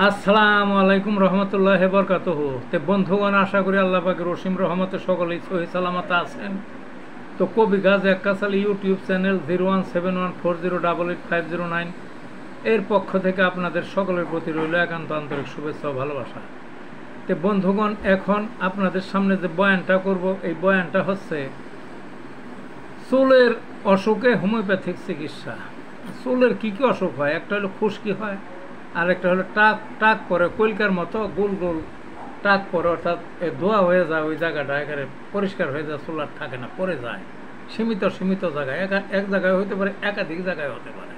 আসসালামু আলাইকুম রহমতুল্লাহি বরকাতুহু। তে বন্ধুগণ, আশা করি আল্লাহ পাকের রহিম রহমতে সকলেই সহি সালামত আছেন। তো কবি গাজী আক্কাস আলী ইউটিউব চ্যানেল 017140885009 এর পক্ষ থেকে আপনাদের সকলের প্রতি রইল একান্ত আন্তরিক শুভেচ্ছা ও ভালোবাসা। তো বন্ধুগণ, এখন আপনাদের সামনে যে বয়ানটা করব, এই বয়ানটা হচ্ছে চুলের অসুখে হোমিওপ্যাথিক চিকিৎসা। চুলের কী কী অসুখ হয়? একটা হলো খুশকি হয়, আর একটা হলো টাক টাক পরে, কইলকার মতো গোল গোল টাক পরে, অর্থাৎ ধোয়া হয়ে যায়, ওই জায়গাটা একেবারে পরিষ্কার হয়ে যায়, চুল আর থাকে না, পড়ে যায় সীমিত সীমিত জায়গায়, এক জায়গায় হতে পারে, একাধিক জায়গায় হতে পারে।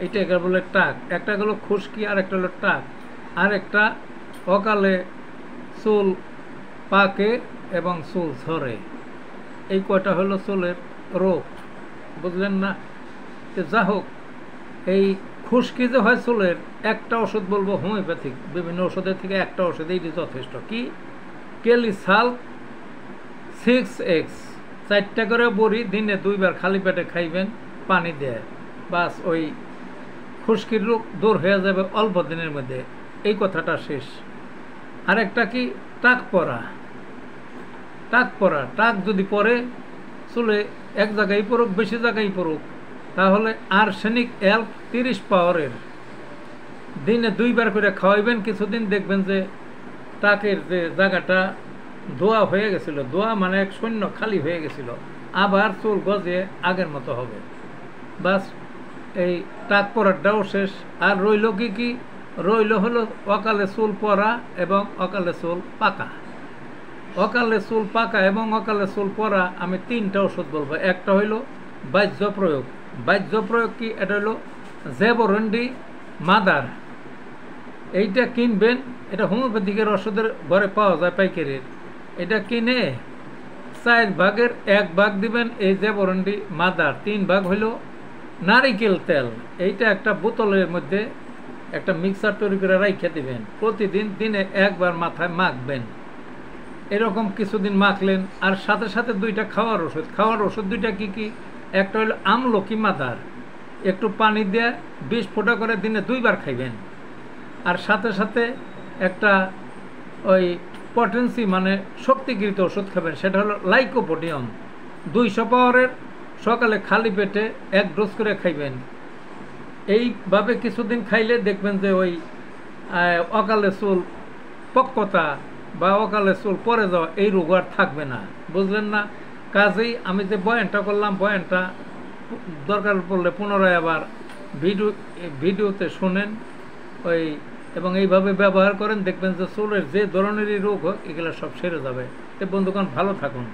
এইটা একে বলে টাক। একটা হলো খুশকি, আর একটা হলো টাক, আর একটা অকালে চুল পাকে এবং চুল ঝরে। এই কয়টা হলো চুলের রোগ, বুঝলেন না? তো যা হোক, এই খুশকি যে হয় চুলের, একটা ওষুধ বলবো হোমিওপ্যাথিক, বিভিন্ন ওষুধের থেকে একটা ওষুধ এইটি যথেষ্ট। কি? কেলিসাল 6X 4টা করে বড়ি দিনে 2বার খালি পেটে খাইবেন, পানি দেয়, বাস ওই খুশকির রোগ দূর হয়ে যাবে অল্প দিনের মধ্যে। এই কথাটা শেষ। আরেকটা কি? টাক পরা। টাক পরা, টাক যদি পরে চুলে এক জায়গায় পড়ুক, বেশি জায়গায় পড়ুক, তাহলে আর্সেনিক অ্যাল্প 30 পাওয়ারের দিনে 2বার করে খাওয়াইবেন। কিছুদিন দেখবেন যে টাকের যে জায়গাটা ধোয়া হয়ে গেছিল, ধোয়া মানে এক শূন্য খালি হয়ে গেছিল, আবার চুল গজে আগের মতো হবে। বাস এই টাক পরাটাও শেষ। আর রইল কি কি? রইল হলো অকালে চুল পরা এবং অকালে চুল পাকা। অকালে চুল পাকা এবং অকালে চুল পরা আমি 3টা ওষুধ বলবো। একটা হইল বাহ্য প্রয়োগ। বাহ্য প্রয়োগ কি? এটা হলো জেবরন্ডি মাদার। এইটা কিনবেন, এটা হোমিওপ্যাথিকের ওষুধের ঘরে পাওয়া যায় পাইকারির। এটা কিনে 4 ভাগের 1 ভাগ দিবেন এই জেবরন্ডি মাদার, 3 ভাগ হইল নারিকেল তেল। এইটা একটা বোতলের মধ্যে একটা মিক্সার তৈরি করে রাইখে দিবেন, প্রতিদিন দিনে 1বার মাথায় মাখবেন। এরকম কিছুদিন মাখলেন। আর সাথে সাথে 2টা খাওয়ার ওষুধ। খাওয়ার ওষুধ 2টা কি কি? একটা হলো আমলকি মাদার, একটু পানি দিয়ে 20 ফোঁটা করে দিনে 2বার খাইবেন। আর সাথে সাথে একটা ওই পটেন্সি মানে শক্তিকৃত ওষুধ খাবেন, সেটা হলো লাইকোপোডিয়াম 200 পাওয়ারের, সকালে খালি পেটে 1 ডোজ করে খাইবেন। এইভাবে কিছুদিন খাইলে দেখবেন যে ওই অকালে চুল পক্কতা বা অকালে চুল পরে যাওয়া, এই রোগ আর থাকবে না, বুঝলেন না? কাজেই আমি যে বয়ানটা করলাম, বয়ানটা দরকার পড়লে পুনরায় আবার ভিডিওতে শুনেন ওই, এবং এইভাবে ব্যবহার করেন, দেখবেন যে চুলের যে ধরনেরই রোগ হোক এগুলো সব সেরে যাবে। তো বন্ধুগণ, ভালো থাকুন।